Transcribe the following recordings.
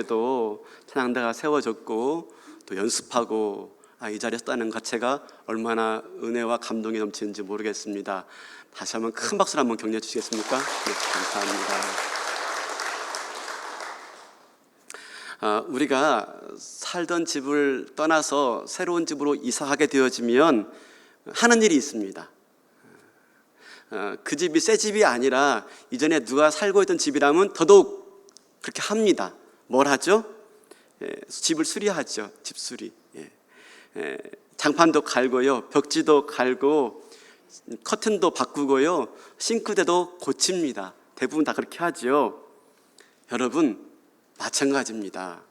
또 찬양대가 세워졌고 또 연습하고 이 자리에 서다는 자체가 얼마나 은혜와 감동이 넘치는지 모르겠습니다. 다시 한번 큰 박수를 한번 격려해 주시겠습니까? 네, 감사합니다. 우리가 살던 집을 떠나서 새로운 집으로 이사하게 되어지면 하는 일이 있습니다. 그 집이 새 집이 아니라 이전에 누가 살고 있던 집이라면 더더욱 그렇게 합니다. 뭘 하죠? 집을 수리하죠. 집 수리. 장판도 갈고요, 벽지도 갈고, 커튼도 바꾸고요, 싱크대도 고칩니다. 대부분 다 그렇게 하죠. 여러분, 마찬가지입니다.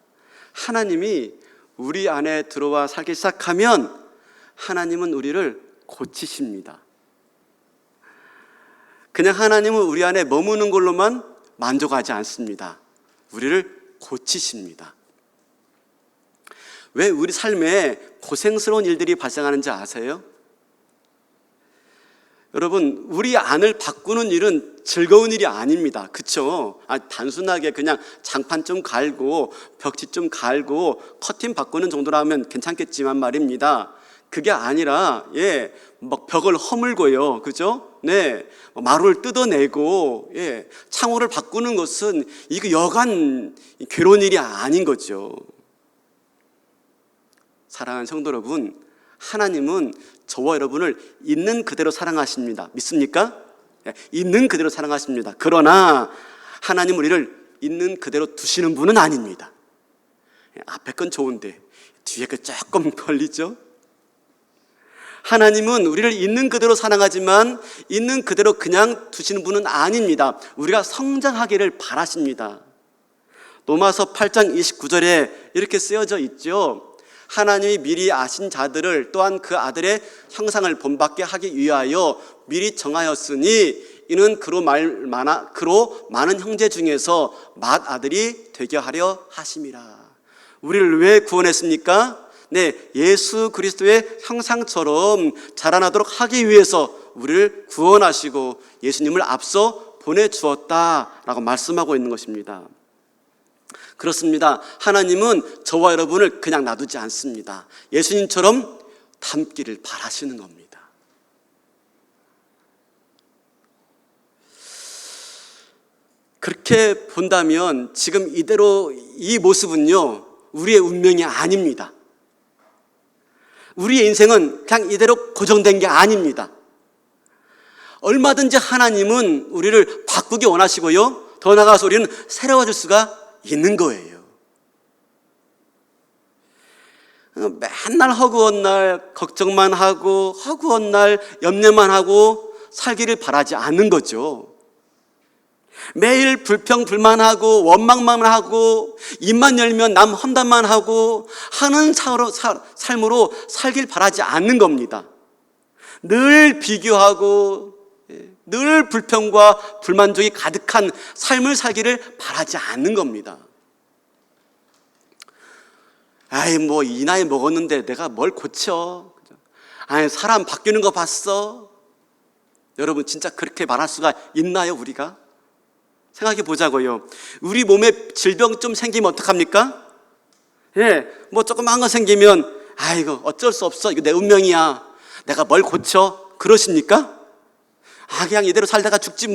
하나님이 우리 안에 들어와 살기 시작하면 하나님은 우리를 고치십니다. 그냥 하나님은 우리 안에 머무는 걸로만 만족하지 않습니다. 우리를 고치십니다. 왜 우리 삶에 고생스러운 일들이 발생하는지 아세요? 여러분, 우리 안을 바꾸는 일은 즐거운 일이 아닙니다. 그렇죠? 단순하게 그냥 장판 좀 갈고 벽지 좀 갈고 커튼 바꾸는 정도라면 괜찮겠지만 말입니다. 그게 아니라 막 벽을 허물고요, 그죠? 마루를 뜯어내고 창호를 바꾸는 것은 이거 여간 괴로운 일이 아닌 거죠. 사랑하는 성도 여러분, 하나님은 저와 여러분을 있는 그대로 사랑하십니다. 믿습니까? 있는 그대로 사랑하십니다. 그러나 하나님 우리를 있는 그대로 두시는 분은 아닙니다. 앞에 건 좋은데 뒤에 건 조금 걸리죠? 하나님은 우리를 있는 그대로 사랑하지만 있는 그대로 그냥 두시는 분은 아닙니다. 우리가 성장하기를 바라십니다. 로마서 8장 29절에 이렇게 쓰여져 있죠. 하나님이 미리 아신 자들을 또한 그 아들의 형상을 본받게 하기 위하여 미리 정하였으니 이는 그로 많은 형제 중에서 맏아들이 되게 하려 하심이라. 우리를 왜 구원했습니까? 예수 그리스도의 형상처럼 자라나도록 하기 위해서 우리를 구원하시고 예수님을 앞서 보내주었다라고 말씀하고 있는 것입니다. 그렇습니다. 하나님은 저와 여러분을 그냥 놔두지 않습니다. 예수님처럼 닮기를 바라시는 겁니다. 그렇게 본다면 지금 이대로 이 모습은요, 우리의 운명이 아닙니다. 우리의 인생은 그냥 이대로 고정된 게 아닙니다. 얼마든지 하나님은 우리를 바꾸기 원하시고요, 더 나아가서 우리는 새로워질 수가 있는 거예요. 맨날 허구한 날 걱정만 하고 허구한 날 염려만 하고 살기를 바라지 않는 거죠. 매일 불평불만하고 원망만 하고 입만 열면 남 험담만 하고 하는 삶으로 살길 바라지 않는 겁니다. 늘 비교하고 늘 불평과 불만족이 가득한 삶을 살기를 바라지 않는 겁니다. 이 나이 먹었는데 내가 뭘 고쳐? 사람 바뀌는 거 봤어? 여러분, 진짜 그렇게 말할 수가 있나요, 우리가? 생각해 보자고요. 우리 몸에 질병 좀 생기면 어떡합니까? 조그만 거 생기면 이거 어쩔 수 없어, 이거 내 운명이야, 내가 뭘 고쳐? 그러십니까? 그냥 이대로 살다가 죽지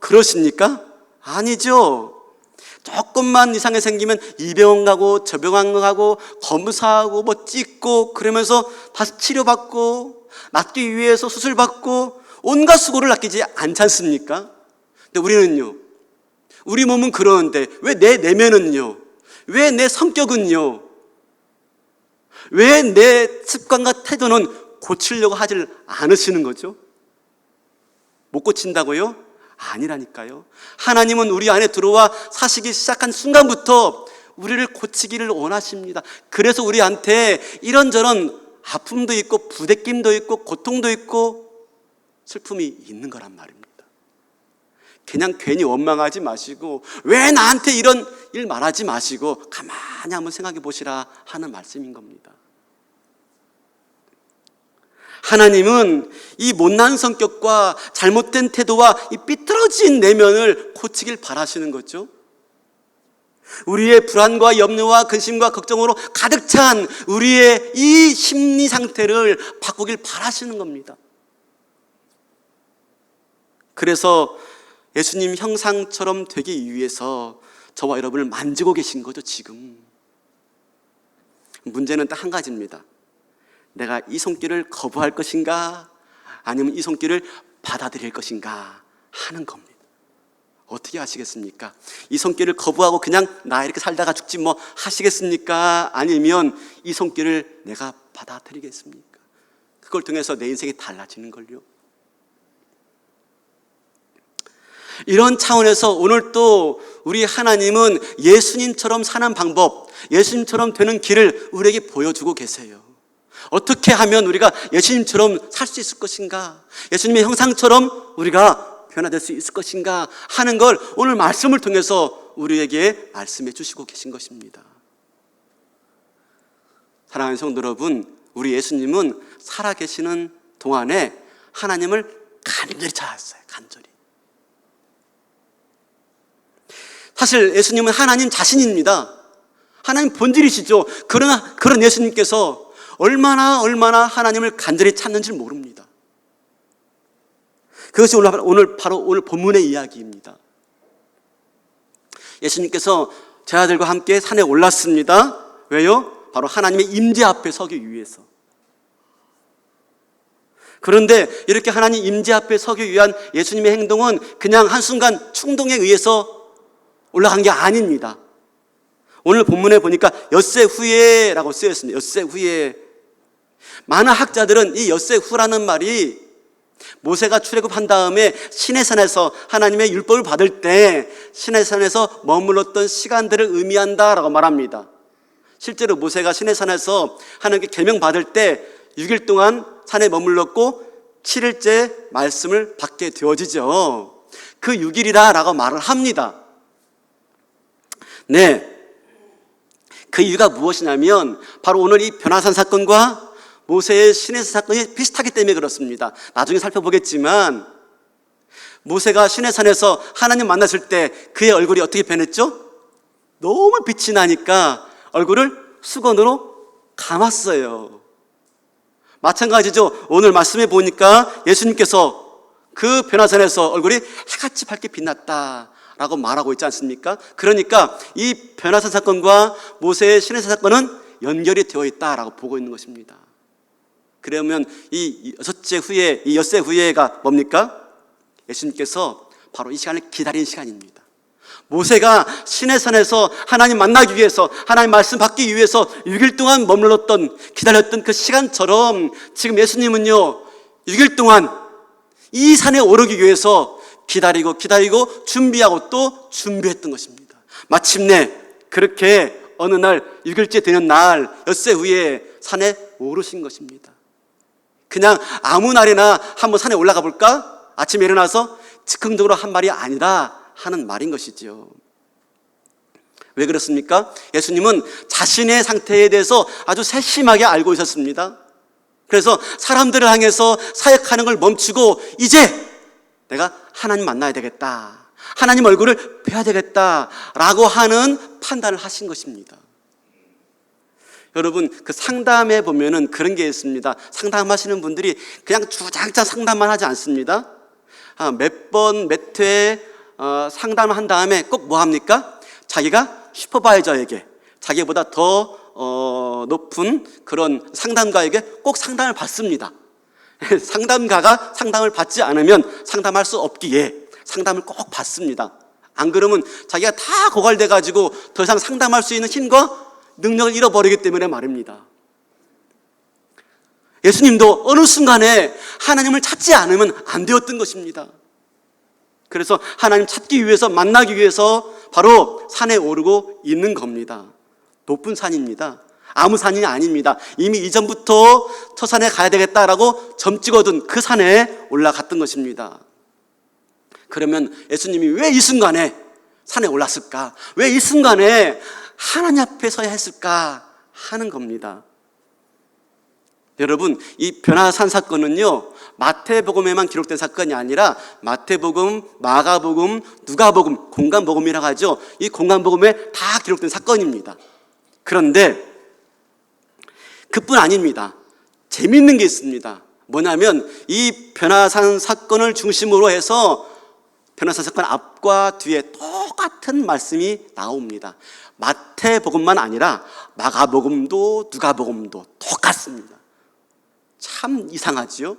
그러십니까? 아니죠. 조금만 이상이 생기면 이 병원 가고 저 병원 가고 검사하고 찍고 그러면서 다시 치료받고 낫기 위해서 수술받고 온갖 수고를 아끼지 않지 않습니까? 근데 우리는요, 우리 몸은 그러는데 왜 내 내면은요, 왜 내 성격은요, 왜 내 습관과 태도는 고치려고 하질 않으시는 거죠? 못 고친다고요? 아니라니까요. 하나님은 우리 안에 들어와 사시기 시작한 순간부터 우리를 고치기를 원하십니다. 그래서 우리한테 이런저런 아픔도 있고 부대낌도 있고 고통도 있고 슬픔이 있는 거란 말입니다. 그냥 괜히 원망하지 마시고 왜 나한테 이런 일 말하지 마시고 가만히 한번 생각해 보시라 하는 말씀인 겁니다. 하나님은 이 못난 성격과 잘못된 태도와 이 삐뚤어진 내면을 고치길 바라시는 거죠. 우리의 불안과 염려와 근심과 걱정으로 가득 찬 우리의 이 심리 상태를 바꾸길 바라시는 겁니다. 그래서 예수님 형상처럼 되기 위해서 저와 여러분을 만지고 계신 거죠, 지금. 문제는 딱 한 가지입니다. 내가 이 손길을 거부할 것인가, 아니면 이 손길을 받아들일 것인가 하는 겁니다. 어떻게 하시겠습니까? 이 손길을 거부하고 그냥 나 이렇게 살다가 죽지 뭐 하시겠습니까? 아니면 이 손길을 내가 받아들이겠습니까? 그걸 통해서 내 인생이 달라지는 걸요. 이런 차원에서 오늘 또 우리 하나님은 예수님처럼 사는 방법, 예수님처럼 되는 길을 우리에게 보여주고 계세요. 어떻게 하면 우리가 예수님처럼 살 수 있을 것인가, 예수님의 형상처럼 우리가 변화될 수 있을 것인가 하는 걸 오늘 말씀을 통해서 우리에게 말씀해 주시고 계신 것입니다. 사랑하는 성도 여러분, 우리 예수님은 살아계시는 동안에 하나님을 간절히 찾았어요. 간절히. 사실 예수님은 하나님 자신입니다. 하나님 본질이시죠. 그러나 그런 예수님께서 얼마나 하나님을 간절히 찾는지 모릅니다. 그것이 오늘 본문의 이야기입니다. 예수님께서 제 아들과 함께 산에 올랐습니다. 왜요? 바로 하나님의 임재 앞에 서기 위해서. 그런데 이렇게 하나님 임재 앞에 서기 위한 예수님의 행동은 그냥 한순간 충동에 의해서 올라간 게 아닙니다. 오늘 본문에 보니까 엿새 후에라고 쓰여 있습니다. 엿새 후에. 많은 학자들은 이 엿새 후라는 말이 모세가 출애굽한 다음에 시내산에서 하나님의 율법을 받을 때 시내산에서 머물렀던 시간들을 의미한다라고 말합니다. 실제로 모세가 시내산에서 하나님께 계명 받을 때 6일 동안 산에 머물렀고 7일째 말씀을 받게 되어지죠. 그 6일이라고 말을 합니다. 네, 그 이유가 무엇이냐면 바로 오늘 이 변화산 사건과 모세의 시내산 사건이 비슷하기 때문에 그렇습니다. 나중에 살펴보겠지만 모세가 시내산에서 하나님 만났을 때 그의 얼굴이 어떻게 변했죠? 너무 빛이 나니까 얼굴을 수건으로 감았어요. 마찬가지죠. 오늘 말씀해 보니까 예수님께서 그 변화산에서 얼굴이 해같이 밝게 빛났다 라고 말하고 있지 않습니까? 그러니까 이 변화산 사건과 모세의 시내산 사건은 연결이 되어 있다라고 보고 있는 것입니다. 그러면 이 엿새 후에가 뭡니까? 예수님께서 바로 이 시간을 기다린 시간입니다. 모세가 시내산에서 하나님 만나기 위해서, 하나님 말씀 받기 위해서 6일 동안 머물렀던, 기다렸던 그 시간처럼 지금 예수님은요 6일 동안 이 산에 오르기 위해서 기다리고 준비하고 또 준비했던 것입니다. 마침내 그렇게 어느 날 6일째 되는 날 엿새 후에 산에 오르신 것입니다. 그냥 아무 날이나 한번 산에 올라가 볼까? 아침에 일어나서 즉흥적으로 한 말이 아니라 하는 말인 것이죠. 왜 그렇습니까? 예수님은 자신의 상태에 대해서 아주 세심하게 알고 있었습니다. 그래서 사람들을 향해서 사역하는 걸 멈추고 이제 내가 하나님 만나야 되겠다, 하나님 얼굴을 뵈야 되겠다라고 하는 판단을 하신 것입니다. 여러분, 그 상담에 보면은 그런 게 있습니다. 상담하시는 분들이 그냥 주장창 상담만 하지 않습니다. 몇 번, 몇 회 상담을 한 다음에 꼭 뭐 합니까? 자기가 슈퍼바이저에게, 자기보다 더 높은 그런 상담가에게 꼭 상담을 받습니다. 상담가가 상담을 받지 않으면 상담할 수 없기에 상담을 꼭 받습니다. 안 그러면 자기가 다 고갈돼 가지고 더 이상 상담할 수 있는 힘과 능력을 잃어버리기 때문에 말입니다. 예수님도 어느 순간에 하나님을 찾지 않으면 안 되었던 것입니다. 그래서 하나님 찾기 위해서, 만나기 위해서 바로 산에 오르고 있는 겁니다. 높은 산입니다. 아무 산이 아닙니다. 이미 이전부터 저 산에 가야 되겠다라고 점 찍어둔 그 산에 올라갔던 것입니다. 그러면 예수님이 왜 이 순간에 산에 올랐을까? 왜 이 순간에 하나님 앞에 서야 했을까 하는 겁니다. 여러분, 이 변화산 사건은요, 마태복음에만 기록된 사건이 아니라 마태복음, 마가복음, 누가복음, 공간복음이라고 하죠. 이 공간복음에 다 기록된 사건입니다. 그런데 그뿐 아닙니다. 재밌는 게 있습니다. 뭐냐면 이 변화산 사건을 중심으로 해서 변화산 사건 앞과 뒤에 똑같은 말씀이 나옵니다. 마태복음만 아니라 마가복음도 누가복음도 똑같습니다. 참 이상하지요?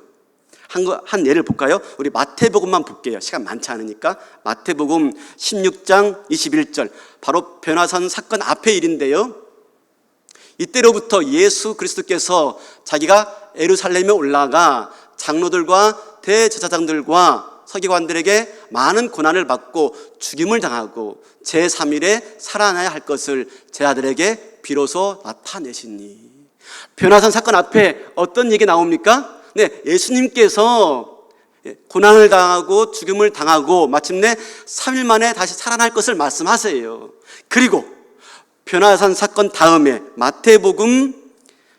한 예를 볼까요? 우리 마태복음만 볼게요. 시간 많지 않으니까. 마태복음 16장 21절, 바로 변화산 사건 앞의 일인데요. 이때로부터 예수 그리스도께서 자기가 예루살렘에 올라가 장로들과 대제사장들과 서기관들에게 많은 고난을 받고 죽임을 당하고 제3일에 살아나야 할 것을 제자들에게 비로소 나타내시니. 변화산 사건 앞에 어떤 얘기 나옵니까? 네, 예수님께서 고난을 당하고 죽임을 당하고 마침내 3일 만에 다시 살아날 것을 말씀하세요. 그리고 변화산 사건 다음에 마태복음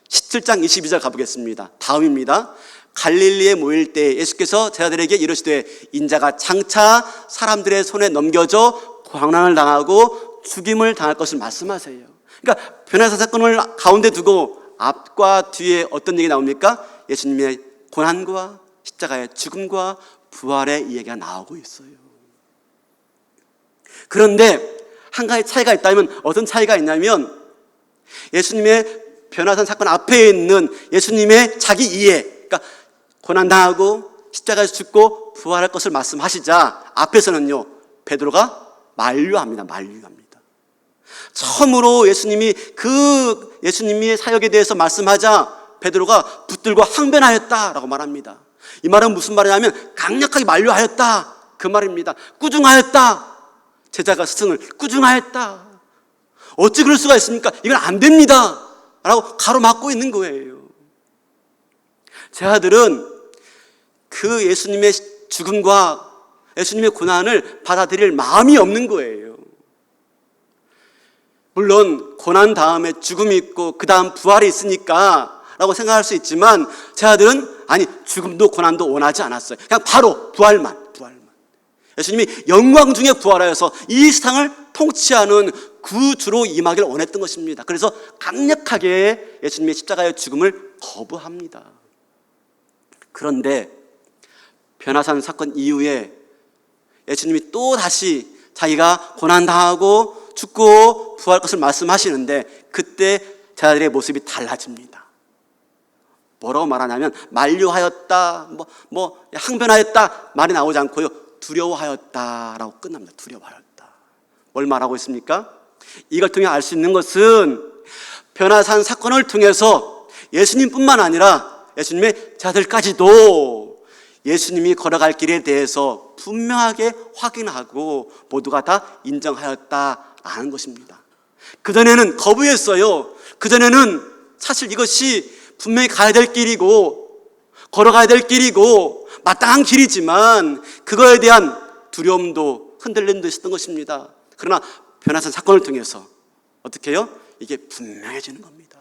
17장 22절 가보겠습니다. 다음입니다. 갈릴리에 모일 때 예수께서 제자들에게 이르시되 인자가 장차 사람들의 손에 넘겨져 고난을 당하고 죽임을 당할 것을 말씀하세요. 그러니까 변화산 사건을 가운데 두고 앞과 뒤에 어떤 얘기 나옵니까? 예수님의 고난과 십자가의 죽음과 부활의 이야기가 나오고 있어요. 그런데 한 가지 차이가 있다면 어떤 차이가 있냐면, 예수님의 변화산 사건 앞에 있는 예수님의 자기 이해, 그러니까 고난당하고 십자가에서 죽고 부활할 것을 말씀하시자 앞에서는요, 베드로가 만류합니다. 처음으로 예수님이 사역에 대해서 말씀하자 베드로가 붙들고 항변하였다라고 말합니다. 이 말은 무슨 말이냐면 강력하게 만류하였다, 그 말입니다. 꾸중하였다, 제자가 스승을 꾸중하였다. 어찌 그럴 수가 있습니까? 이건 안 됩니다 라고 가로막고 있는 거예요. 제자들은 그 예수님의 죽음과 예수님의 고난을 받아들일 마음이 없는 거예요. 물론 고난 다음에 죽음이 있고 그 다음 부활이 있으니까 라고 생각할 수 있지만, 제자들은 아니, 죽음도 고난도 원하지 않았어요. 그냥 바로 부활만. 예수님이 영광 중에 부활하여서 이 세상을 통치하는 구주로 임하기를 원했던 것입니다. 그래서 강력하게 예수님의 십자가의 죽음을 거부합니다. 그런데 변화산 사건 이후에 예수님이 또 다시 자기가 고난당하고 죽고 부활할 것을 말씀하시는데, 그때 제자들의 모습이 달라집니다. 뭐라고 말하냐면 만류하였다, 항변하였다 말이 나오지 않고요, 두려워하였다라고 끝납니다. 두려워하였다. 뭘 말하고 있습니까? 이걸 통해 알 수 있는 것은 변화산 사건을 통해서 예수님뿐만 아니라 예수님의 제자들까지도 예수님이 걸어갈 길에 대해서 분명하게 확인하고 모두가 다 인정하였다라는 것입니다. 그전에는 거부했어요. 그전에는 사실 이것이 분명히 가야 될 길이고 걸어가야 될 길이고 마땅한 길이지만 그거에 대한 두려움도 흔들림도 있었던 것입니다. 그러나 변화산 사건을 통해서 어떻게 해요? 이게 분명해지는 겁니다.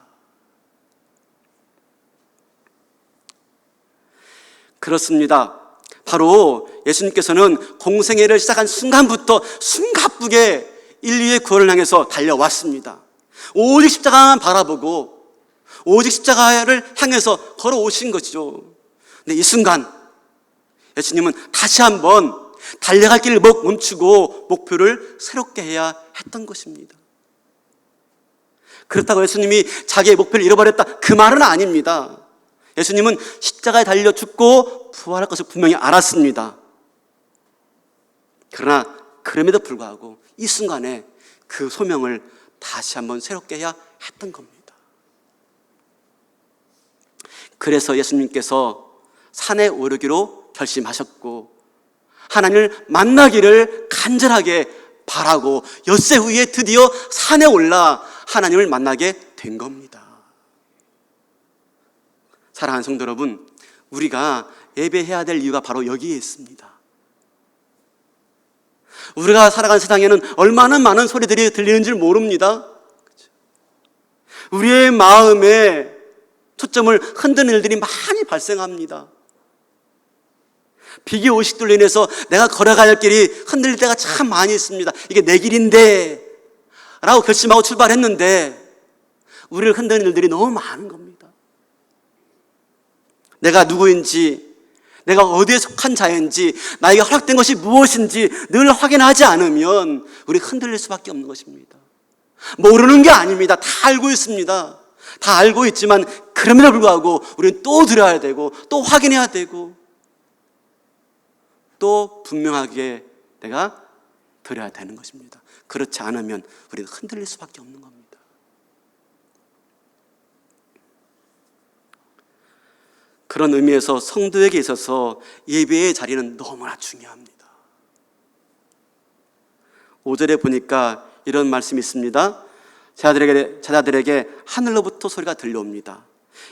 그렇습니다. 바로 예수님께서는 공생애를 시작한 순간부터 숨가쁘게 인류의 구원을 향해서 달려왔습니다. 오직 십자가만 바라보고 오직 십자가를 향해서 걸어오신 것이죠. 근데 이 순간 예수님은 다시 한번 달려갈 길을 멈추고 목표를 새롭게 해야 했던 것입니다. 그렇다고 예수님이 자기의 목표를 잃어버렸다, 그 말은 아닙니다. 예수님은 십자가에 달려 죽고 부활할 것을 분명히 알았습니다. 그러나 그럼에도 불구하고 이 순간에 그 소명을 다시 한번 새롭게 해야 했던 겁니다. 그래서 예수님께서 산에 오르기로 결심하셨고 하나님을 만나기를 간절하게 바라고 엿새 후에 드디어 산에 올라 하나님을 만나게 된 겁니다. 사랑하는 성도 여러분, 우리가 예배해야 될 이유가 바로 여기에 있습니다. 우리가 살아가는 세상에는 얼마나 많은 소리들이 들리는 줄 모릅니다. 우리의 마음에 초점을 흔드는 일들이 많이 발생합니다. 비교 의식들로 인해서 내가 걸어가야 할 길이 흔들릴 때가 참 많이 있습니다. 이게 내 길인데 라고 결심하고 출발했는데 우리를 흔드는 일들이 너무 많은 겁니다. 내가 누구인지, 내가 어디에 속한 자인지, 나에게 허락된 것이 무엇인지 늘 확인하지 않으면 우리 흔들릴 수밖에 없는 것입니다. 모르는 게 아닙니다. 다 알고 있습니다. 다 알고 있지만 그럼에도 불구하고 우리는 또 들어야 되고 또 확인해야 되고 또 분명하게 내가 드려야 되는 것입니다. 그렇지 않으면 우리는 흔들릴 수밖에 없는 겁니다. 그런 의미에서 성도에게 있어서 예배의 자리는 너무나 중요합니다. 5절에 보니까 이런 말씀이 있습니다. 제자들에게 하늘로부터 소리가 들려옵니다.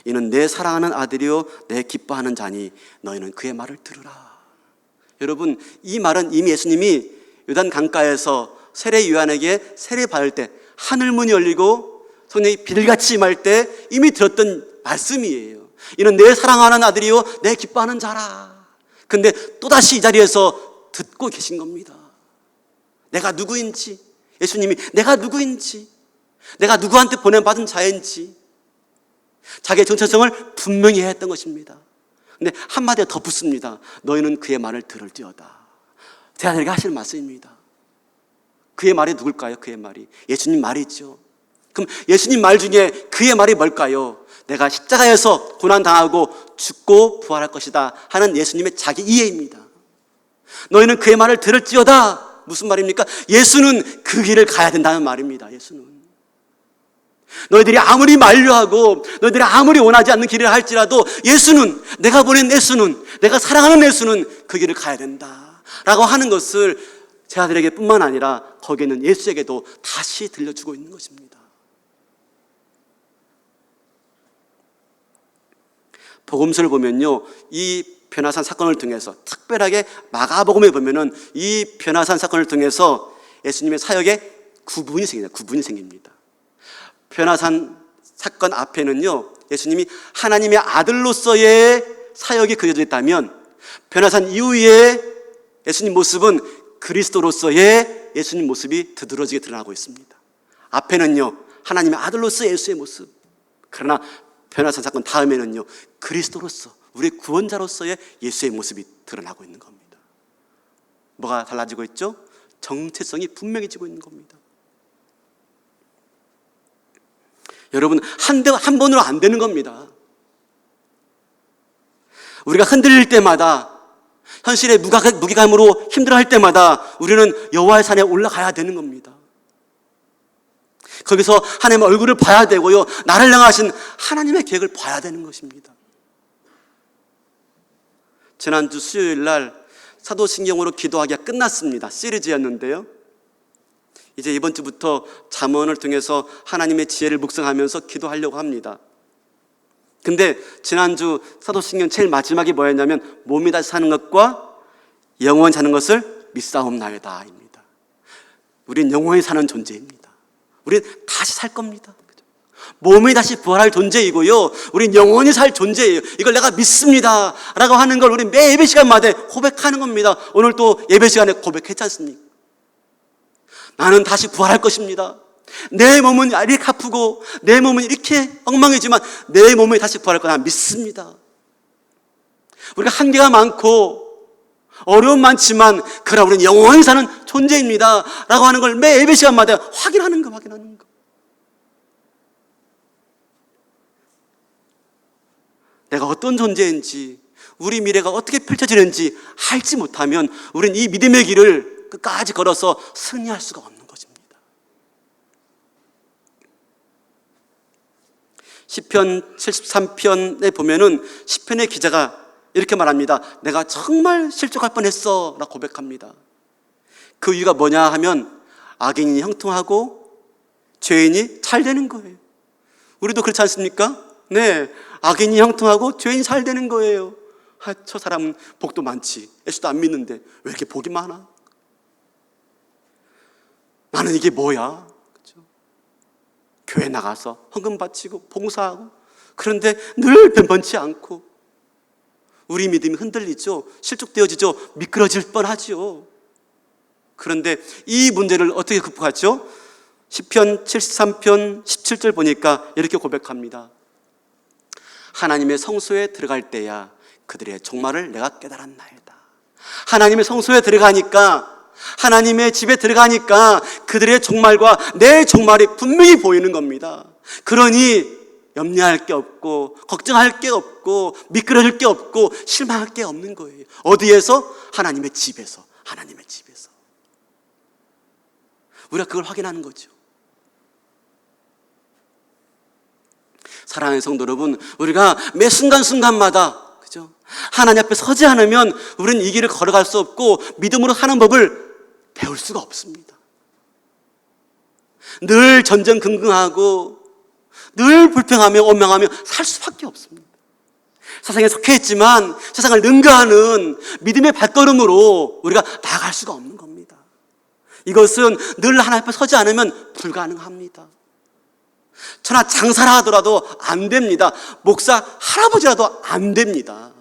이는 내 사랑하는 아들이요 내 기뻐하는 자니 너희는 그의 말을 들으라. 여러분, 이 말은 이미 예수님이 요단 강가에서 세례 요한에게 세례 받을 때 하늘문이 열리고 성령이 비둘기같이 임할 때 이미 들었던 말씀이에요. 이는 내 사랑하는 아들이요 내 기뻐하는 자라. 근데 또다시 이 자리에서 듣고 계신 겁니다. 내가 누구인지, 예수님이 내가 누구인지, 내가 누구한테 보내받은 자인지 자기의 정체성을 분명히 했던 것입니다. 근데 한마디에 더 붙습니다. 너희는 그의 말을 들을지어다. 제자들에게 하시는 말씀입니다. 그의 말이 누굴까요? 그의 말이 예수님 말이죠. 그럼 예수님 말 중에 그의 말이 뭘까요? 내가 십자가에서 고난당하고 죽고 부활할 것이다 하는 예수님의 자기 이해입니다. 너희는 그의 말을 들을지어다. 무슨 말입니까? 예수는 그 길을 가야 된다는 말입니다. 예수는 너희들이 아무리 만류하고 너희들이 아무리 원하지 않는 길을 할지라도 예수는, 내가 보낸 예수는, 내가 사랑하는 예수는 그 길을 가야 된다 라고 하는 것을 제자들에게 뿐만 아니라 거기에 있는 예수에게도 다시 들려주고 있는 것입니다. 복음서를 보면요, 이 변화산 사건을 통해서, 특별하게 마가복음에 보면은 이 변화산 사건을 통해서 예수님의 사역에 구분이 생깁니다. 변화산 사건 앞에는요, 예수님이 하나님의 아들로서의 사역이 그려져 있다면 변화산 이후에 예수님 모습은 그리스도로서의 예수님 모습이 두드러지게 드러나고 있습니다. 앞에는요, 하나님의 아들로서의 예수의 모습. 그러나 변화산 사건 다음에는요, 그리스도로서, 우리 구원자로서의 예수의 모습이 드러나고 있는 겁니다. 뭐가 달라지고 있죠? 정체성이 분명해지고 있는 겁니다. 여러분, 한 번으로 안 되는 겁니다. 우리가 흔들릴 때마다, 현실의 무기감으로 힘들어할 때마다 우리는 여호와의 산에 올라가야 되는 겁니다. 거기서 하나님의 얼굴을 봐야 되고요, 나를 향하신 하나님의 계획을 봐야 되는 것입니다. 지난주 수요일 날 사도신경으로 기도하기가 끝났습니다. 시리즈였는데요, 이제 이번 주부터 잠언을 통해서 하나님의 지혜를 묵상하면서 기도하려고 합니다. 근데 지난주 사도신경 제일 마지막이 뭐였냐면 몸이 다시 사는 것과 영원히 사는 것을 믿사옵나이다 입니다. 우린 영원히 사는 존재입니다. 우린 다시 살 겁니다. 몸이 다시 부활할 존재이고요, 우린 영원히 살 존재예요. 이걸 내가 믿습니다 라고 하는 걸 우리 매 예배 시간마다 고백하는 겁니다. 오늘 또 예배 시간에 고백했지 않습니까? 나는 다시 부활할 것입니다. 내 몸은 이렇게 아프고 내 몸은 이렇게 엉망이지만 내 몸이 다시 부활할 거나 믿습니다. 우리가 한계가 많고 어려움 많지만 그러나 우리는 영원히 사는 존재입니다 라고 하는 걸 매 예배 시간마다 확인하는 거. 내가 어떤 존재인지, 우리 미래가 어떻게 펼쳐지는지 알지 못하면 우리는 이 믿음의 길을 끝까지 걸어서 승리할 수가 없는 것입니다. 시편 73편에 보면은 시편의 기자가 이렇게 말합니다. 내가 정말 실족할 뻔했어 라고 고백합니다. 그 이유가 뭐냐 하면 악인이 형통하고 죄인이 잘 되는 거예요. 우리도 그렇지 않습니까? 네, 악인이 형통하고 죄인이 잘 되는 거예요. 저 사람은 복도 많지, 예수도 안 믿는데 왜 이렇게 복이 많아? 나는 이게 뭐야? 그렇죠? 교회 나가서 헌금 바치고 봉사하고 그런데 늘 변변치 않고 우리 믿음이 흔들리죠. 실족되어지죠. 미끄러질 뻔하죠. 그런데 이 문제를 어떻게 극복하죠? 시편 73편 17절 보니까 이렇게 고백합니다. 하나님의 성소에 들어갈 때야 그들의 종말을 내가 깨달았나이다. 하나님의 성소에 들어가니까, 하나님의 집에 들어가니까 그들의 종말과 내 종말이 분명히 보이는 겁니다. 그러니 염려할 게 없고 걱정할 게 없고 미끄러질 게 없고 실망할 게 없는 거예요. 어디에서? 하나님의 집에서. 하나님의 집에서 우리가 그걸 확인하는 거죠. 사랑하는 성도 여러분, 우리가 매 순간순간마다, 그죠? 하나님 앞에 서지 않으면 우리는 이 길을 걸어갈 수 없고 믿음으로 사는 법을 배울 수가 없습니다. 늘 전전긍긍하고 늘 불평하며 원망하며 살 수밖에 없습니다. 세상에 속해 있지만 세상을 능가하는 믿음의 발걸음으로 우리가 나아갈 수가 없는 겁니다. 이것은 늘 하나님 앞에 서지 않으면 불가능합니다. 천하 장사라 하더라도 안 됩니다. 목사 할아버지라도 안 됩니다.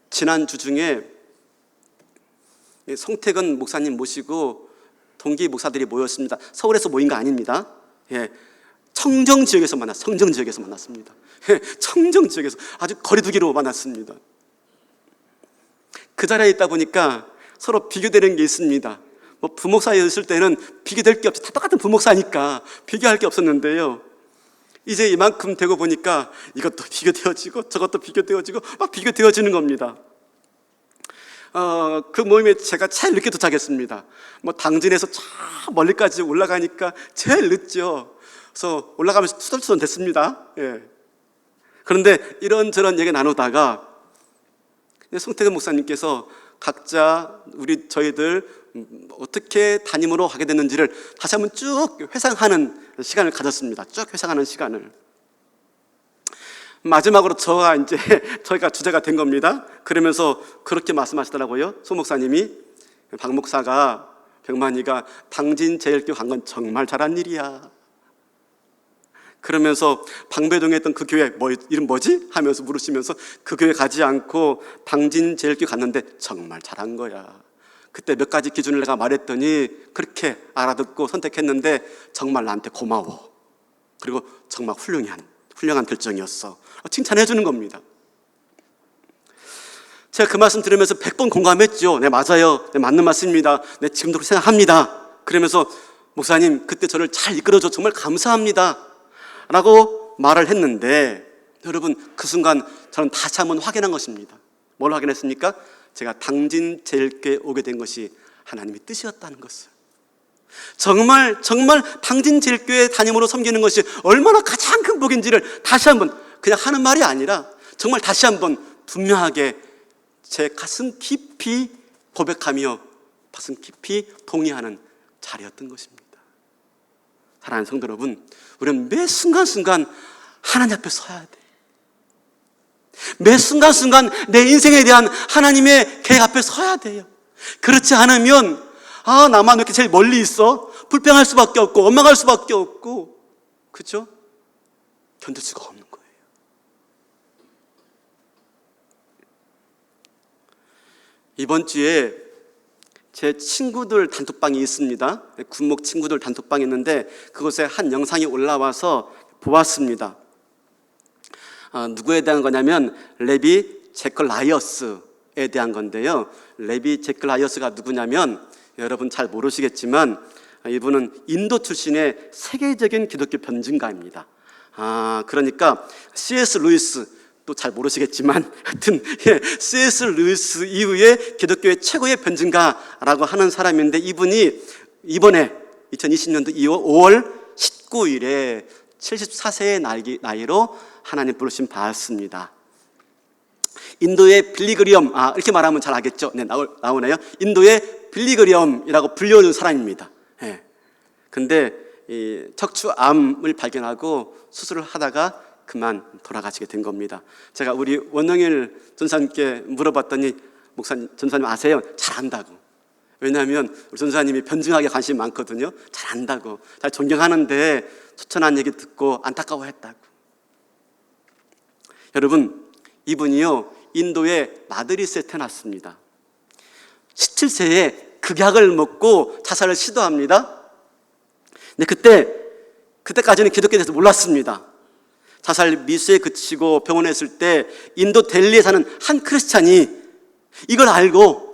지난주 중에 송태근 목사님 모시고 동기 목사들이 모였습니다. 서울에서 모인 거 아닙니다. 청정 지역에서 만났습니다. 청정 지역에서 아주 거리두기로 만났습니다. 그 자리에 있다 보니까 서로 비교되는 게 있습니다. 부목사였을 때는 비교될 게 없죠. 다 똑같은 부목사니까 비교할 게 없었는데요. 이제 이만큼 되고 보니까 이것도 비교되어지고 저것도 비교되어지고 막 비교되어지는 겁니다. 그 모임에 제가 제일 늦게 도착했습니다. 당진에서 저 멀리까지 올라가니까 제일 늦죠. 그래서 올라가면서 투덜투덜 됐습니다. 그런데 이런저런 얘기 나누다가 송태근 목사님께서 각자 저희들 어떻게 담임으로 가게 됐는지를 다시 한번 쭉 회상하는 시간을 가졌습니다. 쭉 회상하는 시간을. 마지막으로 저희가 주제가 된 겁니다. 그러면서 그렇게 말씀하시더라고요. 소 목사님이, 박 목사가, 병만이가 당진 제일교회 간 건 정말 잘한 일이야. 그러면서 방배동에 있던 그 교회 이름 뭐지? 하면서 물으시면서 그 교회 가지 않고 당진 제일교회 갔는데 정말 잘한 거야. 그때 몇 가지 기준을 내가 말했더니 그렇게 알아듣고 선택했는데 정말 나한테 고마워. 그리고 정말 훌륭한 결정이었어. 칭찬해 주는 겁니다. 제가 그 말씀 들으면서 100번 공감했죠. 네, 맞아요. 네, 맞는 말씀입니다. 네, 지금도 그렇게 생각합니다. 그러면서 목사님, 그때 저를 잘 이끌어줘 정말 감사합니다 라고 말을 했는데, 여러분, 그 순간 저는 다시 한번 확인한 것입니다. 뭘 확인했습니까? 제가 당진 제일교회에 오게 된 것이 하나님의 뜻이었다는 것을. 정말 당진 제일교회 담임으로 섬기는 것이 얼마나 가장 큰 복인지를 다시 한번, 그냥 하는 말이 아니라 정말 다시 한번 분명하게 제 가슴 깊이 고백하며 가슴 깊이 동의하는 자리였던 것입니다. 사랑하는 성도 여러분, 우리는 매 순간순간 하나님 앞에 서야 돼요. 매 순간순간 내 인생에 대한 하나님의 계획 앞에 서야 돼요. 그렇지 않으면 나만 왜 이렇게 제일 멀리 있어? 불평할 수밖에 없고 원망할 수밖에 없고, 그렇죠? 견딜 수가 없는 거예요. 이번 주에 제 친구들 단톡방이 있습니다. 군목 친구들 단톡방이 있는데 그곳에 한 영상이 올라와서 보았습니다. 누구에 대한 거냐면 레비 제컬라이어스에 대한 건데요. 레비 제컬라이어스가 누구냐면 여러분 잘 모르시겠지만 이분은 인도 출신의 세계적인 기독교 변증가입니다. 그러니까 C.S. 루이스, 또 잘 모르시겠지만 하여튼 C.S. 루이스 이후에 기독교의 최고의 변증가라고 하는 사람인데, 이분이 이번에 2020년도 5월 19일에 74세의 나이로 하나님 부르심 받았습니다. 인도의 빌리그리엄, 이렇게 말하면 잘 알겠죠? 네, 나오네요. 인도의 빌리그리엄이라고 불리우는 사람입니다. 근데 이 척추암을 발견하고 수술을 하다가 그만 돌아가시게 된 겁니다. 제가 우리 원영일 전사님께 물어봤더니, 목사님, 전사님 아세요? 잘 안다고. 왜냐하면 우리 전사님이 변증학에 관심이 많거든요. 잘 안다고, 잘 존경하는데 초천한 얘기 듣고 안타까워했다고. 여러분, 이분이요 인도의 마드리스에 태어났습니다. 17세에 극약을 먹고 자살을 시도합니다. 근데 그때까지는 기독교에 대해서 몰랐습니다. 자살 미수에 그치고 병원에 있을 때 인도 델리에 사는 한 크리스찬이 이걸 알고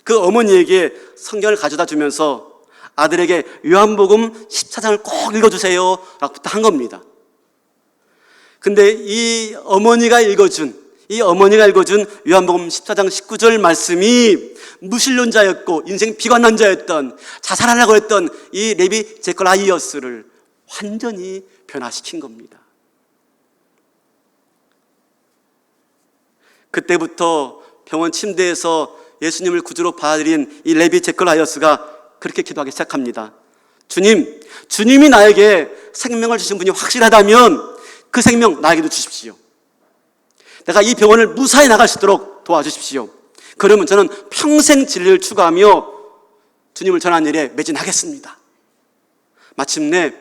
그 어머니에게 성경을 가져다 주면서 아들에게 요한복음 14장을 꼭 읽어주세요 라고 부탁한 겁니다. 근데 이 어머니가 읽어준 요한복음 14장 19절 말씀이 무신론자였고 인생 비관론자였던, 자살하려고 했던 이 레비 제컬라이어스를 완전히 변화시킨 겁니다. 그때부터 병원 침대에서 예수님을 구주로 받아들인 이 레비 제컬라이어스가 그렇게 기도하기 시작합니다. 주님이 나에게 생명을 주신 분이 확실하다면 그 생명 나에게도 주십시오. 내가 이 병원을 무사히 나갈 수 있도록 도와주십시오. 그러면 저는 평생 진리를 추구하며 주님을 전하는 일에 매진하겠습니다. 마침내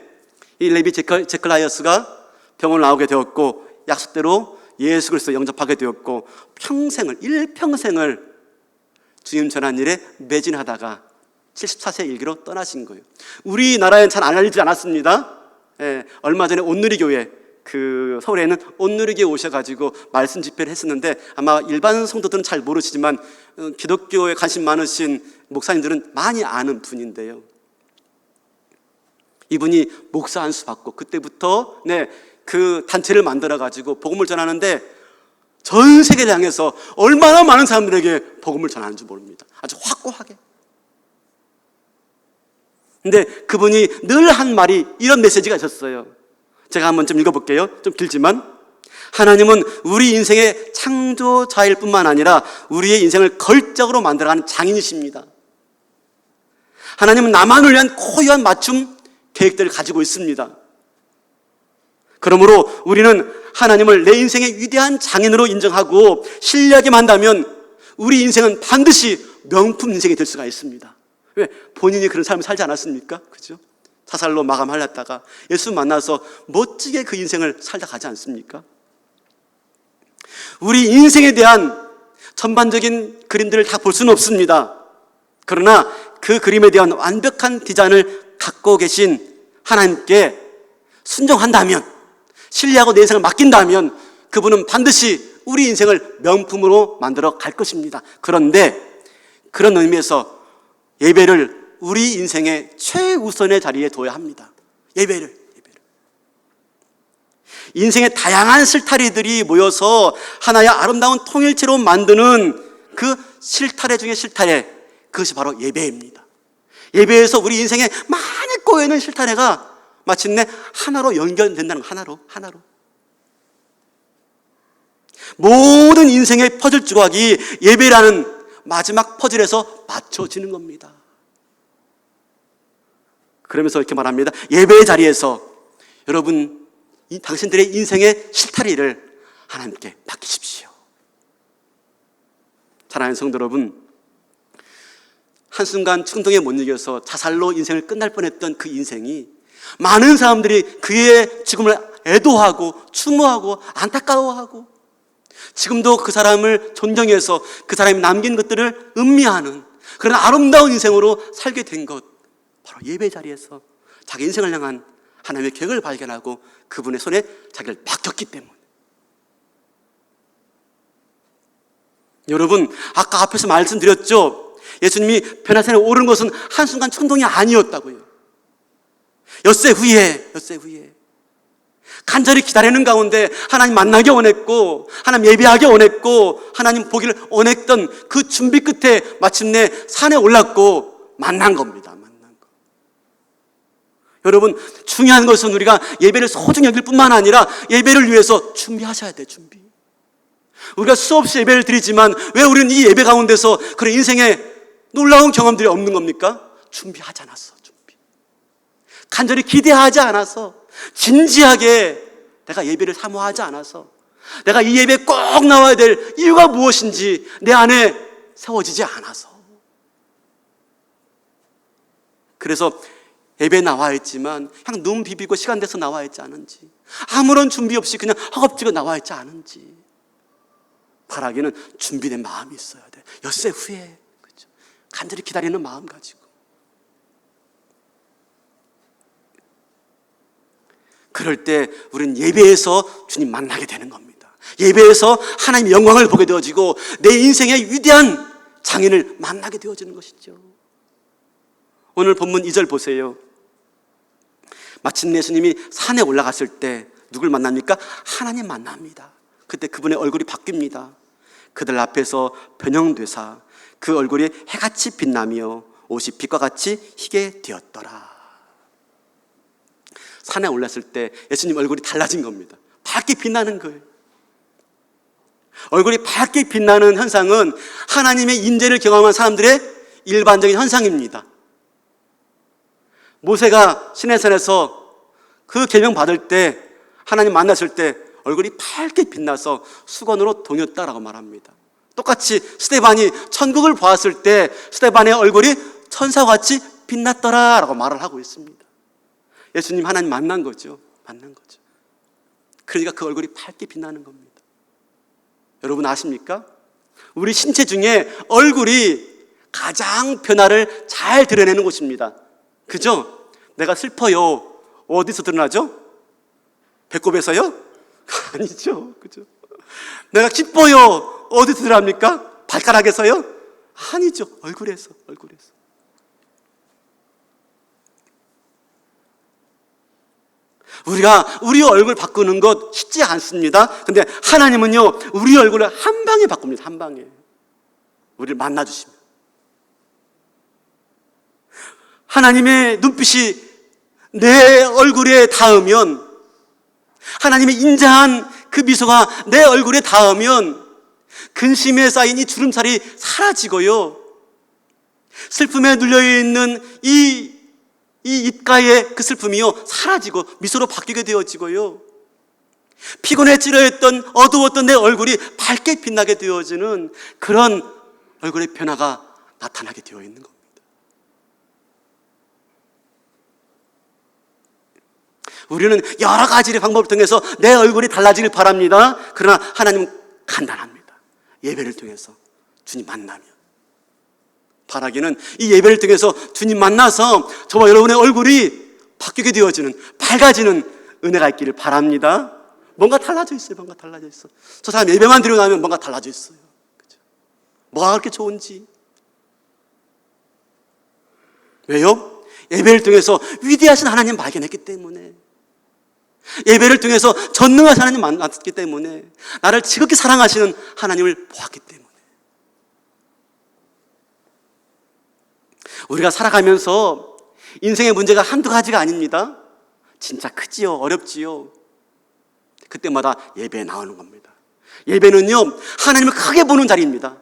이 레비 제컬라이어스가 병원을 나오게 되었고 약속대로 예수 그리스도 영접하게 되었고 일평생을 주님 전하는 일에 매진하다가 74세 일기로 떠나신 거예요. 우리나라엔 잘 안 알려지지 않았습니다. 얼마 전에 온누리교회, 서울에 있는 온누리교회 오셔가지고 말씀 집회를 했었는데 아마 일반 성도들은 잘 모르시지만 기독교에 관심 많으신 목사님들은 많이 아는 분인데요. 이분이 목사 안수 받고 그때부터 그 단체를 만들어가지고 복음을 전하는데 전 세계를 향해서 얼마나 많은 사람들에게 복음을 전하는지 모릅니다. 아주 확고하게. 근데 그분이 늘 한 말이 이런 메시지가 있었어요. 제가 한번 좀 읽어볼게요. 좀 길지만, 하나님은 우리 인생의 창조자일 뿐만 아니라 우리의 인생을 걸작으로 만들어가는 장인이십니다. 하나님은 나만을 위한 고유한 맞춤 계획들을 가지고 있습니다. 그러므로 우리는 하나님을 내 인생의 위대한 장인으로 인정하고 신뢰하기만 한다면 우리 인생은 반드시 명품 인생이 될 수가 있습니다. 왜? 본인이 그런 삶을 살지 않았습니까? 그죠? 자살로 마감하렸다가 예수 만나서 멋지게 그 인생을 살다 가지 않습니까? 우리 인생에 대한 전반적인 그림들을 다 볼 수는 없습니다. 그러나 그 그림에 대한 완벽한 디자인을 갖고 계신 하나님께 순종한다면, 신뢰하고 내 인생을 맡긴다면 그분은 반드시 우리 인생을 명품으로 만들어 갈 것입니다. 그런데 그런 의미에서 예배를 우리 인생의 최우선의 자리에 둬야 합니다. 예배를. 인생의 다양한 실타래들이 모여서 하나의 아름다운 통일체로 만드는 그 실타래 중에 실타래, 그것이 바로 예배입니다. 예배에서 우리 인생에 많이 꼬여있는 실타래가 마침내 하나로 연결된다는 거. 하나로. 모든 인생의 퍼즐 조각이 예배라는 마지막 퍼즐에서 맞춰지는 겁니다. 그러면서 이렇게 말합니다. 예배의 자리에서 여러분, 당신들의 인생의 실타리를 하나님께 맡기십시오. 사랑하는 성도 여러분, 한순간 충동에 못 이겨서 자살로 인생을 끝날 뻔했던 그 인생이 많은 사람들이 그의 죽음을 애도하고 추모하고 안타까워하고 지금도 그 사람을 존경해서 그 사람이 남긴 것들을 음미하는 그런 아름다운 인생으로 살게 된 것, 바로 예배 자리에서 자기 인생을 향한 하나님의 계획을 발견하고 그분의 손에 자기를 맡겼기 때문에. 여러분, 아까 앞에서 말씀드렸죠. 예수님이 변화산에 오른 것은 한순간 충동이 아니었다고요. 엿새 후에 간절히 기다리는 가운데 하나님 만나기 원했고 하나님 예배하기 원했고 하나님 보기를 원했던 그 준비 끝에 마침내 산에 올랐고 만난 겁니다. 여러분, 중요한 것은 우리가 예배를 소중히 여길 뿐만 아니라 예배를 위해서 준비하셔야 돼요. 준비. 우리가 수없이 예배를 드리지만 왜 우리는 이 예배 가운데서 그런 인생의 놀라운 경험들이 없는 겁니까? 준비하지 않았어. 간절히 기대하지 않아서, 진지하게 내가 예배를 사모하지 않아서, 내가 이 예배에 꼭 나와야 될 이유가 무엇인지 내 안에 세워지지 않아서. 그래서 예배 나와 있지만 그냥 눈 비비고 시간 돼서 나와 있지 않은지, 아무런 준비 없이 그냥 허겁지겁 나와 있지 않은지, 바라기는 준비된 마음이 있어야 돼. 엿새 후에, 그렇죠? 간절히 기다리는 마음 가지고. 그럴 때 우리는 예배에서 주님 만나게 되는 겁니다. 예배에서 하나님의 영광을 보게 되어지고 내 인생의 위대한 장인을 만나게 되어지는 것이죠. 오늘 본문 2절 보세요. 마침내 예수님이 산에 올라갔을 때 누굴 만납니까? 하나님 만납니다. 그때 그분의 얼굴이 바뀝니다. 그들 앞에서 변형되사 그 얼굴이 해같이 빛나며 옷이 빛과 같이 희게 되었더라. 산에 올랐을 때 예수님 얼굴이 달라진 겁니다. 밝게 빛나는 거예요. 얼굴이 밝게 빛나는 현상은 하나님의 인재를 경험한 사람들의 일반적인 현상입니다. 모세가 시내산에서 그 계명 받을 때, 하나님 만났을 때 얼굴이 밝게 빛나서 수건으로 동였다라고 말합니다. 똑같이 스데반이 천국을 보았을 때 스데반의 얼굴이 천사같이 빛났더라라고 말을 하고 있습니다. 예수님 하나님 만난 거죠. 만난 거죠. 그러니까 그 얼굴이 밝게 빛나는 겁니다. 여러분 아십니까? 우리 신체 중에 얼굴이 가장 변화를 잘 드러내는 곳입니다. 그죠? 내가 슬퍼요. 어디서 드러나죠? 배꼽에서요? 아니죠. 그죠? 내가 기뻐요. 어디서 드러납니까? 발가락에서요? 아니죠. 얼굴에서. 우리가 우리 얼굴 바꾸는 것 쉽지 않습니다. 근데 하나님은요, 우리 얼굴을 한 방에 바꿉니다. 한 방에. 우리를 만나주시면. 하나님의 눈빛이 내 얼굴에 닿으면, 하나님의 인자한 그 미소가 내 얼굴에 닿으면 근심에 쌓인 이 주름살이 사라지고요, 슬픔에 눌려있는 이 입가의 그 슬픔이요 사라지고 미소로 바뀌게 되어지고요, 피곤에 찌려했던 어두웠던 내 얼굴이 밝게 빛나게 되어지는 그런 얼굴의 변화가 나타나게 되어 있는 겁니다. 우리는 여러 가지의 방법을 통해서 내 얼굴이 달라지길 바랍니다. 그러나 하나님은 간단합니다. 예배를 통해서 주님 만나면, 바라기는 이 예배를 통해서 주님 만나서 저와 여러분의 얼굴이 바뀌게 되어지는, 밝아지는 은혜가 있기를 바랍니다. 뭔가 달라져 있어요. 뭔가 달라져 있어. 저 사람 예배만 드리고 나면 뭔가 달라져 있어요. 그죠? 뭐가 그렇게 좋은지. 왜요? 예배를 통해서 위대하신 하나님 발견했기 때문에, 예배를 통해서 전능하신 하나님 만났기 때문에, 나를 지극히 사랑하시는 하나님을 보았기 때문에. 우리가 살아가면서 인생의 문제가 한두 가지가 아닙니다. 진짜 크지요. 어렵지요. 그때마다 예배에 나오는 겁니다. 예배는요, 하나님을 크게 보는 자리입니다.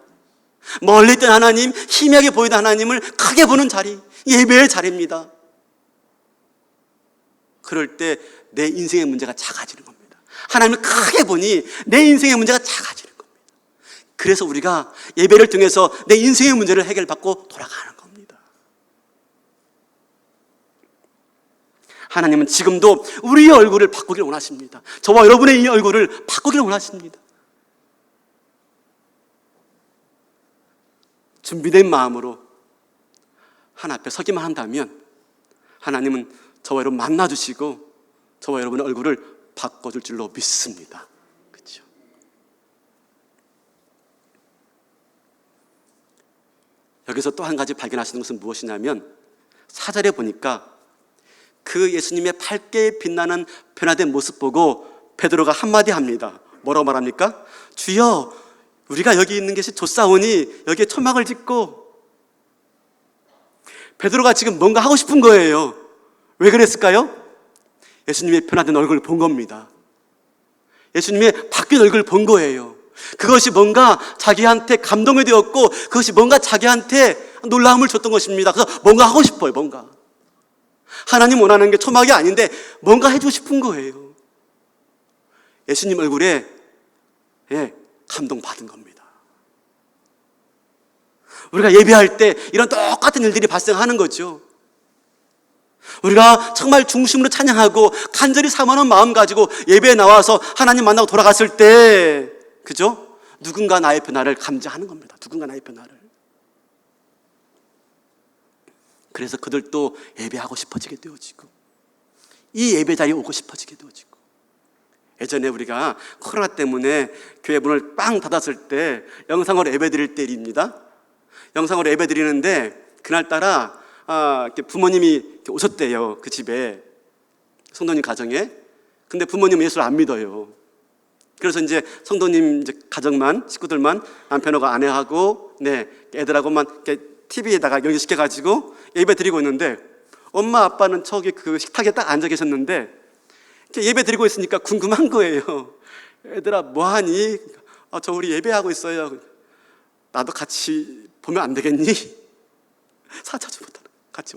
멀리 있던 하나님, 희미하게 보이던 하나님을 크게 보는 자리, 예배의 자리입니다. 그럴 때 내 인생의 문제가 작아지는 겁니다. 하나님을 크게 보니 내 인생의 문제가 작아지는 겁니다. 그래서 우리가 예배를 통해서 내 인생의 문제를 해결받고 돌아가는 겁니다. 하나님은 지금도 우리의 얼굴을 바꾸기를 원하십니다. 저와 여러분의 이 얼굴을 바꾸기를 원하십니다. 준비된 마음으로 하나님 앞에 서기만 한다면 하나님은 저와 여러분 만나주시고 저와 여러분의 얼굴을 바꿔줄 줄로 믿습니다. 그렇죠? 여기서 또 한 가지 발견하시는 것은 무엇이냐면 4절에 보니까 그 예수님의 밝게 빛나는 변화된 모습 보고 베드로가 한마디 합니다. 뭐라고 말합니까? 주여, 우리가 여기 있는 것이 좋사오니 여기에 초막을 짓고. 베드로가 지금 뭔가 하고 싶은 거예요. 왜 그랬을까요? 예수님의 변화된 얼굴을 본 겁니다. 예수님의 바뀐 얼굴을 본 거예요. 그것이 뭔가 자기한테 감동이 되었고, 그것이 뭔가 자기한테 놀라움을 줬던 것입니다. 그래서 뭔가 하고 싶어요. 뭔가 하나님 원하는 게 초막이 아닌데 뭔가 해주고 싶은 거예요. 예수님 얼굴에 감동받은 겁니다. 우리가 예배할 때 이런 똑같은 일들이 발생하는 거죠. 우리가 정말 중심으로 찬양하고 간절히 사모하는 마음 가지고 예배에 나와서 하나님 만나고 돌아갔을 때, 그죠? 누군가 나의 변화를 감지하는 겁니다. 누군가 나의 변화를. 그래서 그들도 예배하고 싶어지게 되어지고, 이 예배 자리에 오고 싶어지게 되어지고. 예전에 우리가 코로나 때문에 교회 문을 빵 닫았을 때 영상으로 예배 드릴 때입니다. 영상으로 예배 드리는데 그날따라 부모님이 오셨대요. 그 집에, 성도님 가정에. 근데 부모님은 예수를 안 믿어요. 그래서 이제 성도님 이제 가정만, 식구들만, 남편하고 아내하고 애들하고만 이렇게 TV에다가 연결시켜가지고 예배 드리고 있는데, 엄마 아빠는 저기 그 식탁에 딱 앉아 계셨는데 예배 드리고 있으니까 궁금한 거예요. 애들아 뭐하니? 저 우리 예배하고 있어요. 나도 같이 보면 안 되겠니? 4차주부터 같이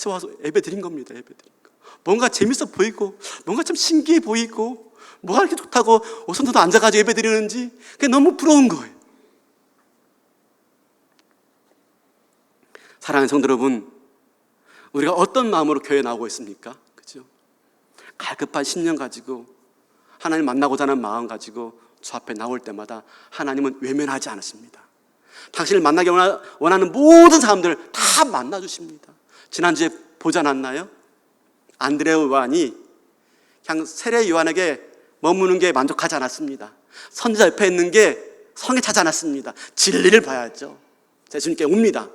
와서 예배 드린 겁니다. 예배 드린 거. 뭔가 재밌어 보이고 뭔가 좀 신기해 보이고 뭐가 이렇게 좋다고 오선도도 앉아가지고 예배 드리는지 그게 너무 부러운 거예요. 사랑하는 성도 여러분, 우리가 어떤 마음으로 교회에 나오고 있습니까? 그죠? 갈급한 심령 가지고 하나님 만나고자 하는 마음 가지고 주 앞에 나올 때마다 하나님은 외면하지 않으십니다. 당신을 만나기 원하는 모든 사람들을 다 만나주십니다. 지난주에 보지 않았나요? 안드레 요한이 그냥 세례 요한에게 머무는 게 만족하지 않았습니다. 선지자 옆에 있는 게 성에 차지 않았습니다. 진리를 봐야죠. 예수님께 옵니다.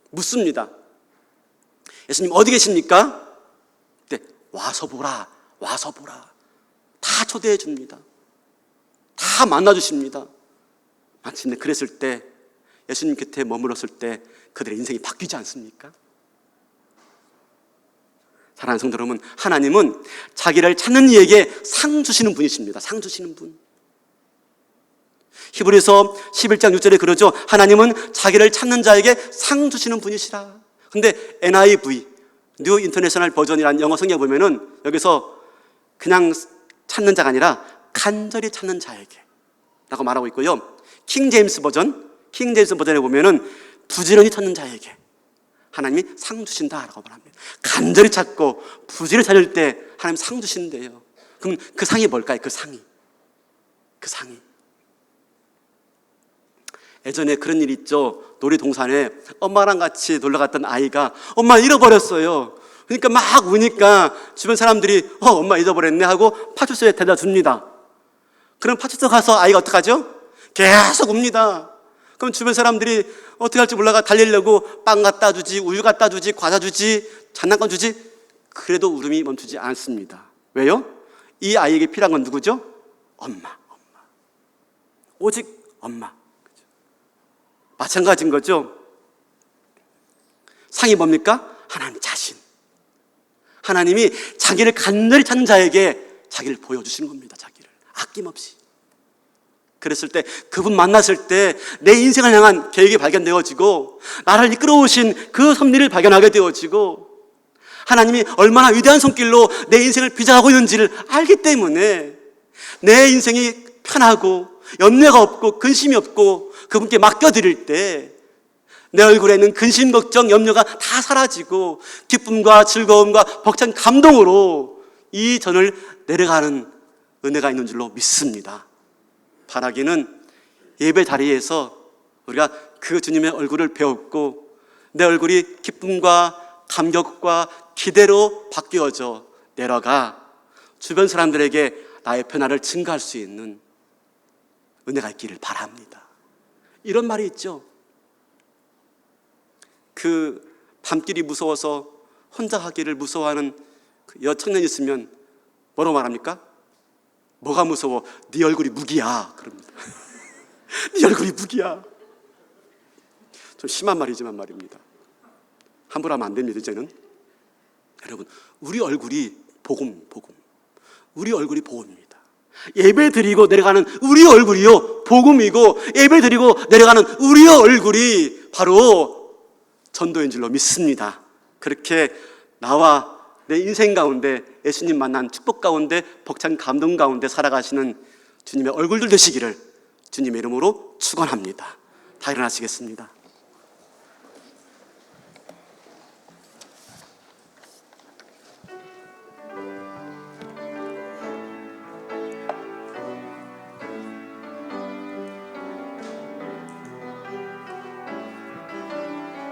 묻습니다. 예수님 어디 계십니까? 네, 와서 보라, 와서 보라. 다 초대해 줍니다. 다 만나주십니다. 마침내 그랬을 때, 예수님 곁에 머물렀을 때 그들의 인생이 바뀌지 않습니까? 사랑하는 성도 여러분, 하나님은 자기를 찾는 이에게 상 주시는 분이십니다. 상 주시는 분. 히브리서 11장 6절에 그러죠. 하나님은 자기를 찾는 자에게 상 주시는 분이시라. 근데 NIV, 뉴 인터내셔널 버전이라는 영어 성경에 보면은 여기서 그냥 찾는 자가 아니라 간절히 찾는 자에게 라고 말하고 있고요. 킹 제임스 버전에 보면은 부지런히 찾는 자에게 하나님이 상 주신다라고 말합니다. 간절히 찾고 부지런히 찾을 때 하나님 상 주신대요. 그럼 그 상이 뭘까요? 그 상이. 예전에 그런 일 있죠. 놀이동산에 엄마랑 같이 놀러 갔던 아이가 엄마 잃어버렸어요. 그러니까 막 우니까 주변 사람들이 엄마 잊어버렸네 하고 파출소에 데려다 줍니다. 그럼 파출소 가서 아이가 어떡하죠? 계속 웁니다. 그럼 주변 사람들이 어떻게 할지 몰라가 달리려고 빵 갖다 주지, 우유 갖다 주지, 과자 주지, 장난감 주지. 그래도 울음이 멈추지 않습니다. 왜요? 이 아이에게 필요한 건 누구죠? 엄마. 오직 엄마. 마찬가지인 거죠. 상이 뭡니까? 하나님 자신. 하나님이 자기를 간절히 찾는 자에게 자기를 보여주시는 겁니다. 자기를 아낌없이. 그랬을 때, 그분 만났을 때 내 인생을 향한 계획이 발견되어지고 나를 이끌어오신 그 섭리를 발견하게 되어지고 하나님이 얼마나 위대한 손길로 내 인생을 빚어가고 있는지를 알기 때문에 내 인생이 편하고 염려가 없고 근심이 없고 그분께 맡겨드릴 때 내 얼굴에 있는 근심, 걱정, 염려가 다 사라지고 기쁨과 즐거움과 벅찬 감동으로 이 전을 내려가는 은혜가 있는 줄로 믿습니다. 바라기는 예배 자리에서 우리가 그 주님의 얼굴을 배웠고 내 얼굴이 기쁨과 감격과 기대로 바뀌어져 내려가 주변 사람들에게 나의 변화를 증가할 수 있는 은혜가 있기를 바랍니다. 이런 말이 있죠. 그 밤길이 무서워서 혼자 가기를 무서워하는 그 여청년이 있으면 뭐라고 말합니까? 뭐가 무서워? 네 얼굴이 무기야. 그럽니다. 네 얼굴이 무기야. 좀 심한 말이지만 말입니다. 함부로 하면 안 됩니다. 이제는 여러분, 우리 얼굴이 복음. 우리 얼굴이 복음입니다. 예배 드리고 내려가는 우리 얼굴이요 복음이고, 예배 드리고 내려가는 우리의 얼굴이 바로 전도인 줄로 믿습니다. 그렇게 나와 내 인생 가운데 예수님 만난 축복 가운데 벅찬 감동 가운데 살아가시는 주님의 얼굴들 되시기를 주님의 이름으로 축원합니다. 다 일어나시겠습니다.